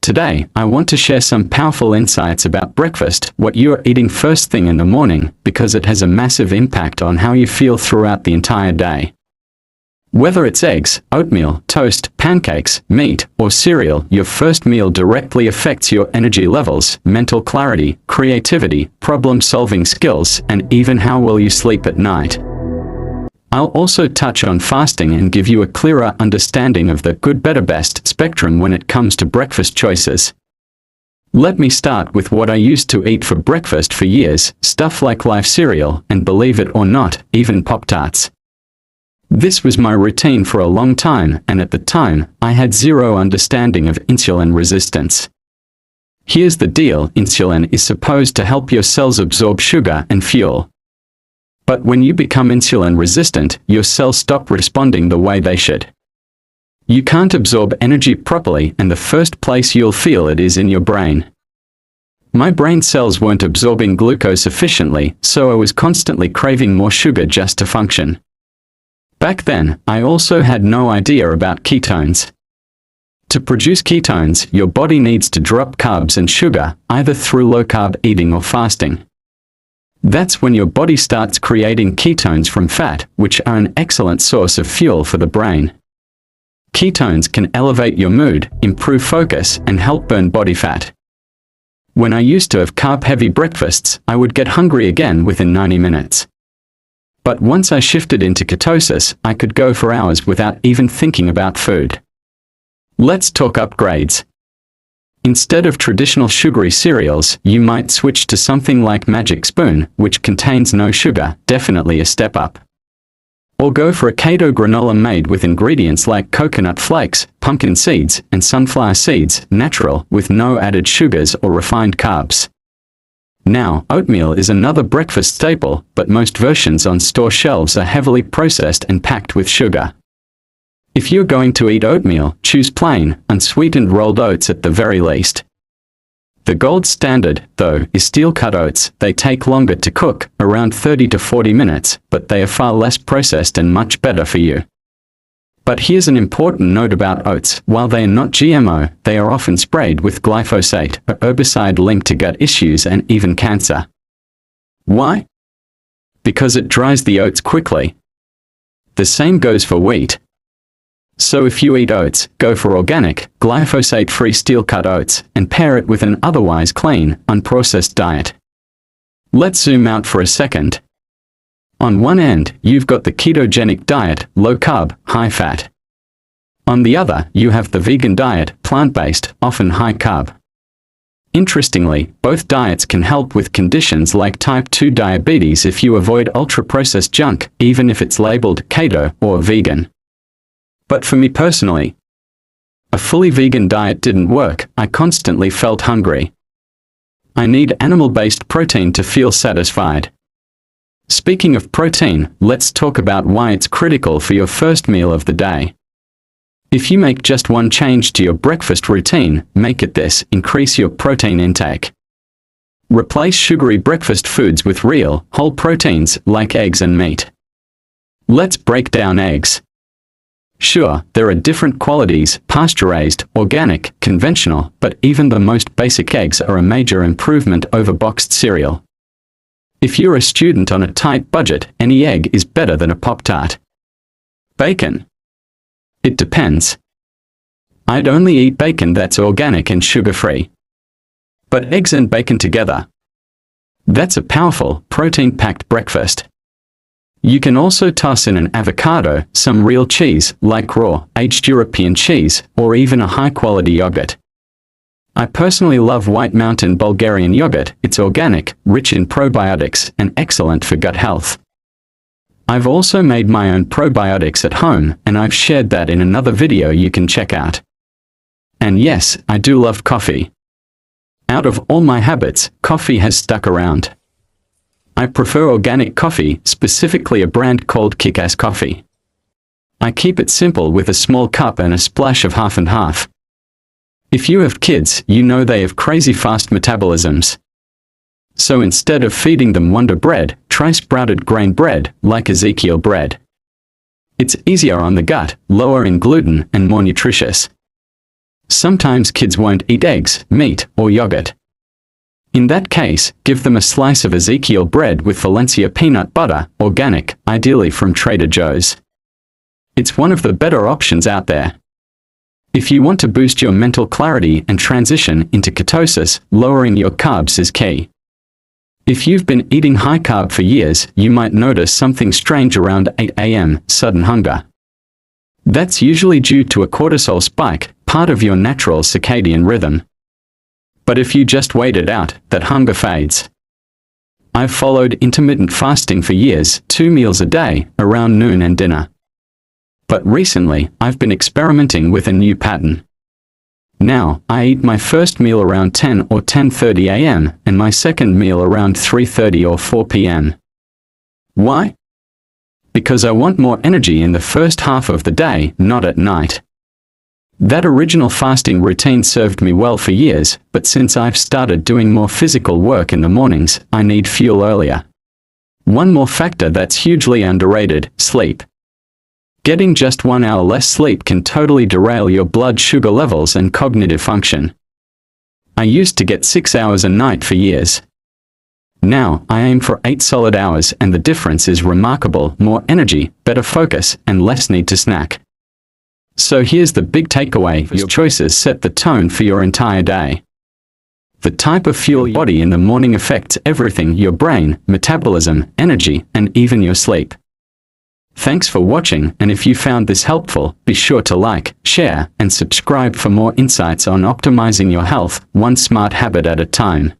Today, I want to share some powerful insights about breakfast, what you are eating first thing in the morning, because it has a massive impact on how you feel throughout the entire day. Whether it's eggs, oatmeal, toast, pancakes, meat, or cereal, your first meal directly affects your energy levels, mental clarity, creativity, problem-solving skills, and even how well you sleep at night. I'll also touch on fasting and give you a clearer understanding of the good, better, best spectrum when it comes to breakfast choices. Let me start with what I used to eat for breakfast for years, stuff like Life cereal, and believe it or not, even Pop-Tarts. This was my routine for a long time, and at the time, I had zero understanding of insulin resistance. Here's the deal: insulin is supposed to help your cells absorb sugar and fuel. But when you become insulin resistant, your cells stop responding the way they should. You can't absorb energy properly, and the first place you'll feel it is in your brain. My brain cells weren't absorbing glucose efficiently, so I was constantly craving more sugar just to function. Back then, I also had no idea about ketones. To produce ketones, your body needs to drop carbs and sugar, either through low-carb eating or fasting. That's when your body starts creating ketones from fat, which are an excellent source of fuel for the brain. Ketones can elevate your mood, improve focus, and help burn body fat. When I used to have carb-heavy breakfasts, I would get hungry again within 90 minutes. But once I shifted into ketosis, I could go for hours without even thinking about food. Let's talk upgrades. Instead of traditional sugary cereals, you might switch to something like Magic Spoon, which contains no sugar, definitely a step up. Or go for a keto granola made with ingredients like coconut flakes, pumpkin seeds, and sunflower seeds, natural, with no added sugars or refined carbs. Now, oatmeal is another breakfast staple, but most versions on store shelves are heavily processed and packed with sugar. If you're going to eat oatmeal, choose plain, unsweetened rolled oats at the very least. The gold standard, though, is steel-cut oats. They take longer to cook, around 30 to 40 minutes, but they are far less processed and much better for you. But here's an important note about oats: while they are not GMO, they are often sprayed with glyphosate, a herbicide linked to gut issues and even cancer. Why? Because it dries the oats quickly. The same goes for wheat. So if you eat oats, go for organic, glyphosate-free steel-cut oats, and pair it with an otherwise clean, unprocessed diet. Let's zoom out for a second. On one end, you've got the ketogenic diet, low-carb, high-fat. On the other, you have the vegan diet, plant-based, often high-carb. Interestingly, both diets can help with conditions like type 2 diabetes if you avoid ultra-processed junk, even if it's labeled keto or vegan. But for me personally, a fully vegan diet didn't work. I constantly felt hungry. I need animal-based protein to feel satisfied. Speaking of protein, let's talk about why it's critical for your first meal of the day. If you make just one change to your breakfast routine, make it this: increase your protein intake. Replace sugary breakfast foods with real, whole proteins, like eggs and meat. Let's break down eggs. Sure, there are different qualities: pasture-raised, organic, conventional, but even the most basic eggs are a major improvement over boxed cereal. If you're a student on a tight budget, any egg is better than a Pop-Tart. Bacon. It depends. I'd only eat bacon that's organic and sugar-free. But eggs and bacon together, that's a powerful, protein-packed breakfast. You can also toss in an avocado, some real cheese, like raw, aged European cheese, or even a high-quality yogurt. I personally love White Mountain Bulgarian yogurt. It's organic, rich in probiotics, and excellent for gut health. I've also made my own probiotics at home, and I've shared that in another video you can check out. And yes, I do love coffee. Out of all my habits, coffee has stuck around. I prefer organic coffee, specifically a brand called Kick-Ass Coffee. I keep it simple with a small cup and a splash of half and half. If you have kids, you know they have crazy fast metabolisms. So instead of feeding them Wonder Bread, try sprouted grain bread, like Ezekiel bread. It's easier on the gut, lower in gluten, and more nutritious. Sometimes kids won't eat eggs, meat, or yogurt. In that case, give them a slice of Ezekiel bread with Valencia peanut butter, organic, ideally from Trader Joe's. It's one of the better options out there. If you want to boost your mental clarity and transition into ketosis, lowering your carbs is key. If you've been eating high carb for years, you might notice something strange around 8 a.m., sudden hunger. That's usually due to a cortisol spike, part of your natural circadian rhythm. But if you just wait it out, that hunger fades. I've followed intermittent fasting for years, 2 meals a day, around noon and dinner. But recently, I've been experimenting with a new pattern. Now, I eat my first meal around 10 or 10:30 a.m. and my second meal around 3:30 or 4 p.m. Why? Because I want more energy in the first half of the day, not at night. That original fasting routine served me well for years, but since I've started doing more physical work in the mornings, I need fuel earlier. One more factor that's hugely underrated: sleep. Getting just 1 hour less sleep can totally derail your blood sugar levels and cognitive function. I used to get 6 hours a night for years. Now, I aim for 8 solid hours, and the difference is remarkable: more energy, better focus, and less need to snack. So here's the big takeaway: your choices set the tone for your entire day. The type of fuel your body in the morning affects everything: your brain, metabolism, energy, and even your sleep. Thanks for watching, and if you found this helpful, be sure to like, share, and subscribe for more insights on optimizing your health, one smart habit at a time.